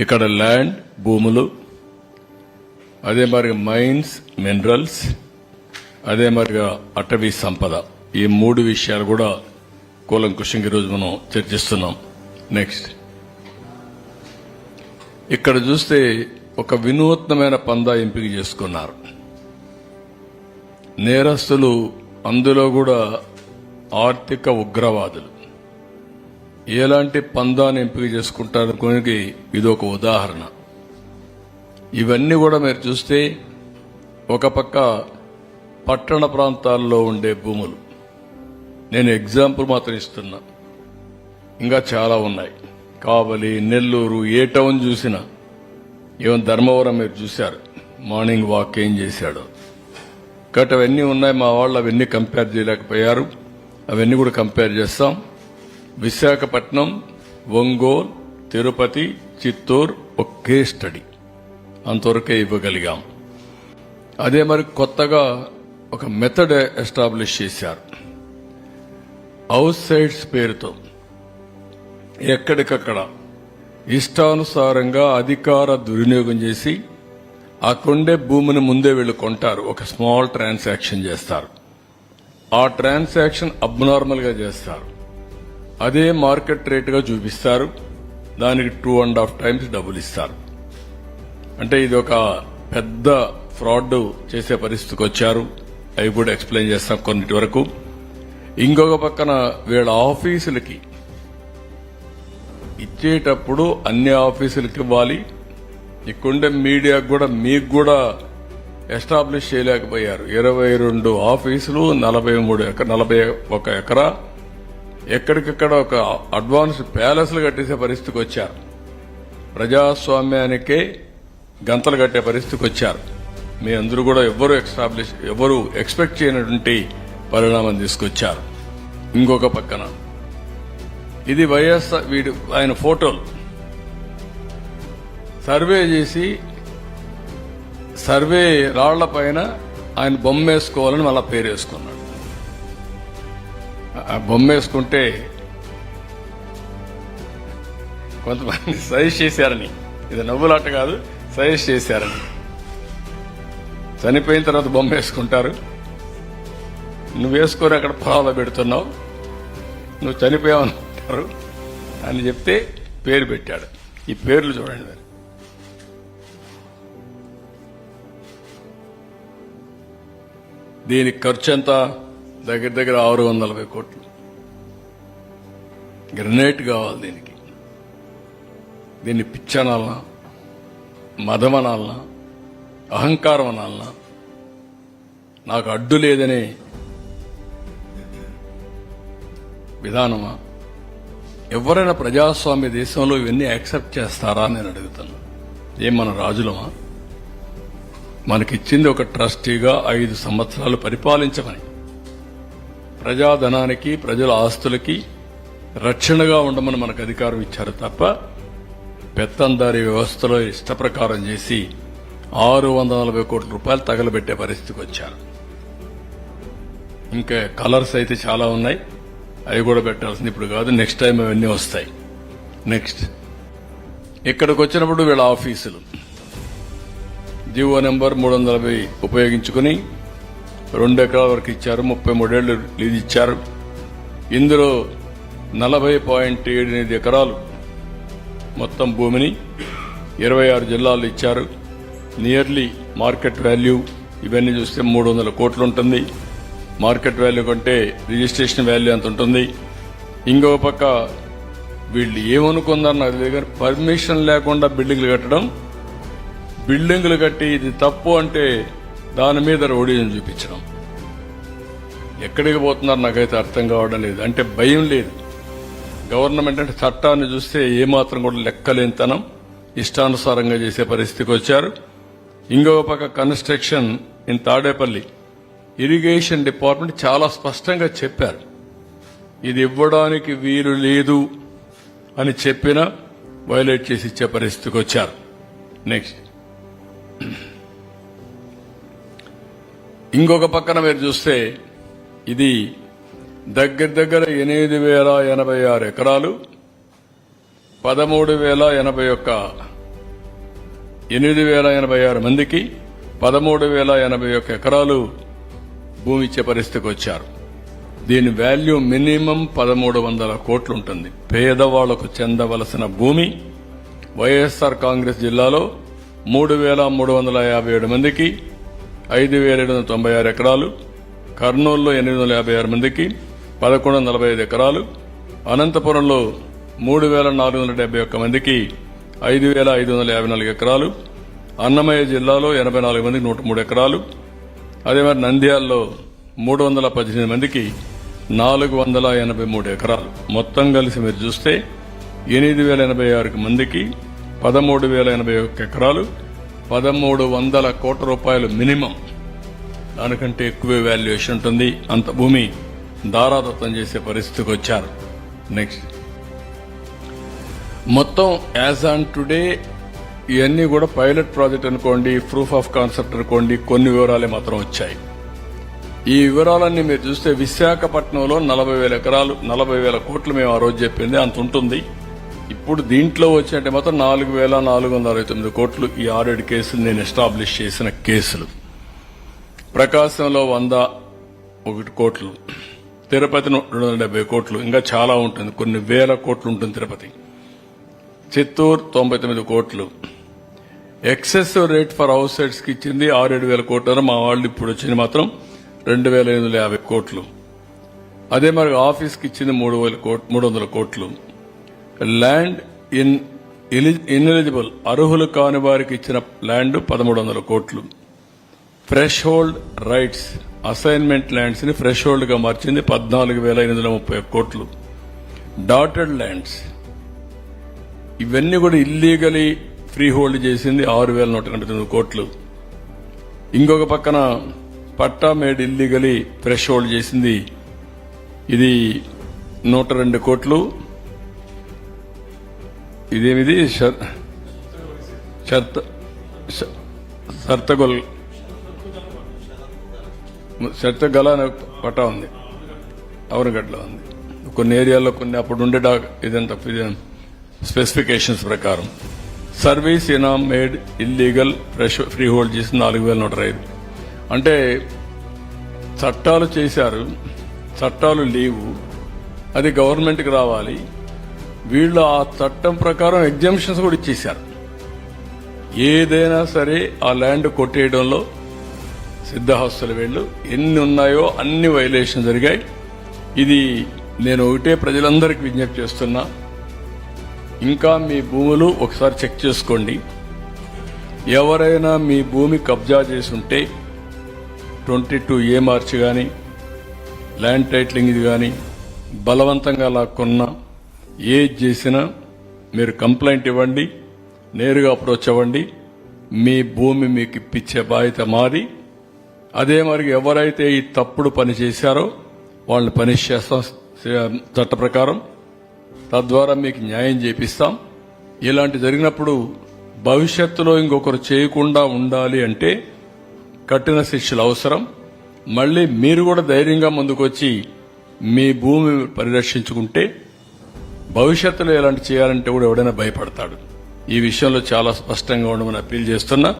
ఇక్కడ ల్యాండ్ భూములు, అదే మరి మైన్స్ మినరల్స్, అదే మరిగా అటవీ సంపద, ఈ 3 విషయాలు కూడా కూలంకుషంగా ఈరోజు మనం చర్చిస్తున్నాం. నెక్స్ట్ ఇక్కడ చూస్తే ఒక వినూత్నమైన పందా ఎంపిక చేసుకున్నారు నేరస్తులు, అందులో కూడా ఆర్థిక ఉగ్రవాదులు. ఎలాంటి పందాన్ని ఎంపిక చేసుకుంటారనుకోనికి ఇది ఒక ఉదాహరణ. ఇవన్నీ కూడా మీరు చూస్తే ఒక పక్క పట్టణ ప్రాంతాల్లో ఉండే భూములు, నేను ఎగ్జాంపుల్ మాత్రం ఇస్తున్నా, ఇంకా చాలా ఉన్నాయి. కావలి, నెల్లూరు, ఏ టౌన్ చూసినా, ఈవెన్ ధర్మవరం మీరు చూశారు మార్నింగ్ వాక్ ఏం చేశాడు. కాబట్టి అవన్నీ ఉన్నాయి. మా వాళ్ళు అవన్నీ కంపేర్ చేయలేకపోయారు, అవన్నీ కూడా కంపేర్ చేస్తాం. విశాఖపట్నం, ఒంగోలు, తిరుపతి, చిత్తూరు ఒకే స్టడీ, అంతవరకే ఇవ్వగలిగాం. అదే మరి కొత్తగా ఒక మెథడ్ ఎస్టాబ్లిష్ చేశారు హౌస్ సైట్స్ పేరుతో. ఎక్కడికక్కడ ఇష్టానుసారంగా అధికార దుర్వినియోగం చేసి ఆ కొండే భూమిని ముందే వీళ్ళు కొంటారు, ఒక స్మాల్ ట్రాన్సాక్షన్ చేస్తారు. ఆ ట్రాన్సాక్షన్ అబ్నార్మల్ గా చేస్తారు, అదే మార్కెట్ రేటుగా చూపిస్తారు, దానికి 2.5 times డబ్బులు ఇస్తారు. అంటే ఇది ఒక పెద్ద ఫ్రాడ్ చేసే పరిస్థితికి వచ్చారు. అవి కూడా ఎక్స్ప్లెయిన్ చేస్తాం కొన్నిటి వరకు. ఇంకొక పక్కన వీళ్ళ ఆఫీసులకి ఇచ్చేటప్పుడు అన్ని ఆఫీసులకి ఇవ్వాలి. ఇక్కడుండే మీడియాకు కూడా మీకు కూడా ఎస్టాబ్లిష్ చేయలేకపోయారు. 22 ఆఫీసులు, 41 ఎకరా, ఎక్కడికక్కడ ఒక అడ్వాన్స్ ప్యాలెస్లు కట్టేసే పరిస్థితికి వచ్చారు. ప్రజాస్వామ్యానికే గంతలు కట్టే పరిస్థితికి వచ్చారు. మీ అందరూ కూడా ఎవరు ఎక్స్పెక్ట్ చేయనటువంటి పరిణామం తీసుకొచ్చారు. ఇంకొక పక్కన ఇది వైఎస్ఆర్ ఆయన ఫోటోలు సర్వే చేసి, సర్వే రాళ్ల పైన ఆయన బొమ్మ వేసుకోవాలని మళ్ళా పేరు వేసుకున్నాడు. ఆ బొమ్మ వేసుకుంటే కొంతమంది సజెస్ట్ చేశారని, ఇది నవ్వులాట కాదు, సజెస్ట్ చేశారని. చనిపోయిన తర్వాత బొమ్మ వేసుకుంటారు, నువ్వు వేసుకొని అక్కడ పొలాలో పెడుతున్నావు, నువ్వు చనిపోయావనుకుంటారు అని చెప్తే పేరు పెట్టాడు. ఈ పేర్లు చూడండి మరి. దీనికి ఖర్చు ఎంత? దగ్గర 640 కోట్లు. గ్రనేట్ కావాలి దీనికి. దీన్ని పిచ్చనాలనా, మదమనాలనా, అహంకారం అనాలనా, నాకు అడ్డు లేదనే విధానమా? ఎవరైనా ప్రజాస్వామ్య దేశంలో ఇవన్నీ యాక్సెప్ట్ చేస్తారా అని నేను అడుగుతాను. ఏం మన రాజులమా? మనకిచ్చింది ఒక ట్రస్టీగా 5 సంవత్సరాలు పరిపాలించమని, ప్రజాధనానికి, ప్రజల ఆస్తులకి రక్షణగా ఉండమని మనకు అధికారం ఇచ్చారు తప్ప పెత్తందారీ వ్యవస్థలో ఇష్టప్రకారం చేసి 640 కోట్ల రూపాయలు తగలబెట్టే పరిస్థితికి వచ్చారు. ఇంకా కలర్స్ అయితే చాలా ఉన్నాయి, అవి కూడా పెట్టాల్సింది ఇప్పుడు కాదు, నెక్స్ట్ టైం అవన్నీ వస్తాయి. నెక్స్ట్ ఇక్కడికి వచ్చినప్పుడు వీళ్ళ ఆఫీసులు జీవో నెంబర్ 340 ఉపయోగించుకుని 2 ఎకరాల వరకు ఇచ్చారు, 33 ఏళ్లు లీజ్ ఇచ్చారు. ఇందులో 40.78 ఎకరాలు మొత్తం భూమిని 26 జిల్లాల్లో ఇచ్చారు. నియర్లీ మార్కెట్ వాల్యూ ఇవన్నీ చూస్తే 300 కోట్లు ఉంటుంది. మార్కెట్ వాల్యూ కంటే రిజిస్ట్రేషన్ వాల్యూ ఎంత ఉంటుంది. ఇంకొక పక్క వీళ్ళు ఏమనుకుందారు నాకు తెలియదు కానీ పర్మిషన్ లేకుండా బిల్డింగ్లు కట్టడం, బిల్డింగ్లు కట్టి ఇది తప్పు అంటే దాని మీద రౌడీజం చూపించడం. ఎక్కడికి పోతున్నారు నాకైతే అర్థం కావడం లేదు. అంటే భయం లేదు. గవర్నమెంట్ అంటే చట్టాన్ని చూస్తే ఏమాత్రం కూడా లెక్కలేనితనం, ఇష్టానుసారంగా చేసే పరిస్థితికి వచ్చారు. ఇంకొక పక్క construction in Tadepalli irrigation department చాలా స్పష్టంగా చెప్పారు, ఇది ఇవ్వడానికి వీలు లేదు అని చెప్పినా వైలేట్ చేసి ఇచ్చే పరిస్థితికి వచ్చారు. నెక్స్ట్ ఇంకొక పక్కన మీరు చూస్తే ఇది దగ్గర 8,086 ఎకరాలు, 13,081 8,086 మందికి 13,081 ఎకరాలు భూమి ఇచ్చే పరిస్థితికి వచ్చారు. దీని వాల్యూ మినిమం 1,300 కోట్లు ఉంటుంది. పేదవాళ్లకు చెందవలసిన భూమి వైఎస్ఆర్ కాంగ్రెస్ జిల్లాలో 3,357 మందికి 5,796 ఎకరాలు, కర్నూలులో 856 మందికి 1,145 ఎకరాలు, అనంతపురంలో 3,471 మందికి 5,554 ఎకరాలు, అన్నమయ్య జిల్లాలో 84 మందికి 103 ఎకరాలు, అదే మరి నంద్యాలలో 318 మందికి 483 ఎకరాలు. మొత్తం కలిసి మీరు చూస్తే 8,086 మందికి 13,081 ఎకరాలు, 1,300 కోట్ల రూపాయలు మినిమం. దానికంటే ఎక్కువే వాల్యుయేషన్ ఉంటుంది. అంత భూమి దారాదత్తం చేసే పరిస్థితికి వచ్చారు. నెక్స్ట్, మొత్తం యాజ్ ఆన్ టుడే ఇవన్నీ కూడా పైలట్ ప్రాజెక్ట్ అనుకోండి, ప్రూఫ్ ఆఫ్ కాన్సెప్ట్ అనుకోండి, కొన్ని వివరాలే మాత్రం వచ్చాయి. ఈ వివరాలన్నీ మీరు చూస్తే విశాఖపట్నంలో 40,000 ఎకరాలు 40,000 కోట్లు మేము ఆ రోజు చెప్పింది అంత ఉంటుంది. ఇప్పుడు దీంట్లో వచ్చినట్టే మాత్రం 4,469 కోట్లు. ఈ 6 కేసులు నేను ఎస్టాబ్లిష్ చేసిన కేసులు. ప్రకాశంలో 101 కోట్లు, తిరుపతి 270 కోట్లు, ఇంకా చాలా ఉంటుంది, కొన్ని వేల కోట్లు ఉంటుంది తిరుపతి. చిత్తూరు 99 కోట్లు. Excessive rate for house sites కి ఇచ్చింది 6,000 కోట్లు. మా వాళ్ళు ఇప్పుడు వచ్చింది మాత్రం 2,850 కోట్లు. అదే మరి ఆఫీస్కి ఇచ్చింది 300 కోట్లు. ల్యాండ్ ఇన్ఎలిజిబుల్ అర్హులు కాని వారికి ఇచ్చిన ల్యాండ్ 1,300 కోట్లు. Fresh hold rights assignment lands ని ఫ్రెష్ హోల్డ్ గా మార్చింది 14,830 కోట్లు. డాటెడ్ ల్యాండ్స్ ఇవన్నీ కూడా ఇల్లీగలీ ఫ్రీ హోల్డ్ చేసింది 6,129 కోట్లు. ఇంకొక పక్కన పట్టా మేడ్ ఇల్లీగలీ ఫ్రెష్ హోల్డ్ చేసింది ఇది 102 కోట్లు. ఇదేమిది షర్తగల అనే పట్టా ఉంది, అవరగడ్డలో ఉంది. కొన్ని ఏరియాల్లో కొన్ని అప్పుడు ఉండే ఇదంతా స్పెసిఫికేషన్స్ ప్రకారం. సర్వీస్ ఇనామ్ మేడ్ ఇల్లీగల్ ఫ్రీ హోల్డ్ చేసి 4,105. అంటే చట్టాలు చేశారు, చట్టాలు లేవు, అది గవర్నమెంట్కి రావాలి. వీళ్ళు ఆ చట్టం ప్రకారం ఎగ్జామ్షన్స్ కూడా ఇచ్చేశారు. ఏదైనా సరే ఆ ల్యాండ్ కొట్టేయడంలో సిద్ధహస్తులు వీళ్ళు ఎన్ని ఉన్నాయో అన్ని వైలేషన్ జరిగాయి. ఇది నేను ఒకటే ప్రజలందరికీ విజ్ఞప్తి చేస్తున్నా, ఇంకా మీ భూములు ఒకసారి చెక్ చేసుకోండి. ఎవరైనా మీ భూమి కబ్జా చేసి ఉంటే 22A మార్చి కానీ ల్యాండ్ టైటిలింగ్ ఇది కానీ బలవంతంగా లాక్కున్నా ఏది చేసినా మీరు కంప్లైంట్ ఇవ్వండి, నేరుగా అప్రోచ్ అవ్వండి. మీ భూమి మీకు ఇప్పించే బాధ్యత మాది. అదే మరి ఎవరైతే ఈ తప్పుడు పని చేశారో వాళ్ళని పనిష్ చేస్తాం చట్ట ప్రకారం. తద్వారా మీకు న్యాయం చేపిస్తాం. ఇలాంటి జరిగినప్పుడు భవిష్యత్తులో ఇంకొకరు చేయకుండా ఉండాలి అంటే కఠిన శిక్షలు అవసరం. మళ్లీ మీరు కూడా ధైర్యంగా ముందుకొచ్చి మీ భూమి పరిరక్షించుకుంటే భవిష్యత్తులో ఎలాంటి చేయాలంటే కూడా ఎవడైనా భయపడతాడు. ఈ విషయంలో చాలా స్పష్టంగా ఉండమని అప్పీల్ చేస్తున్నా.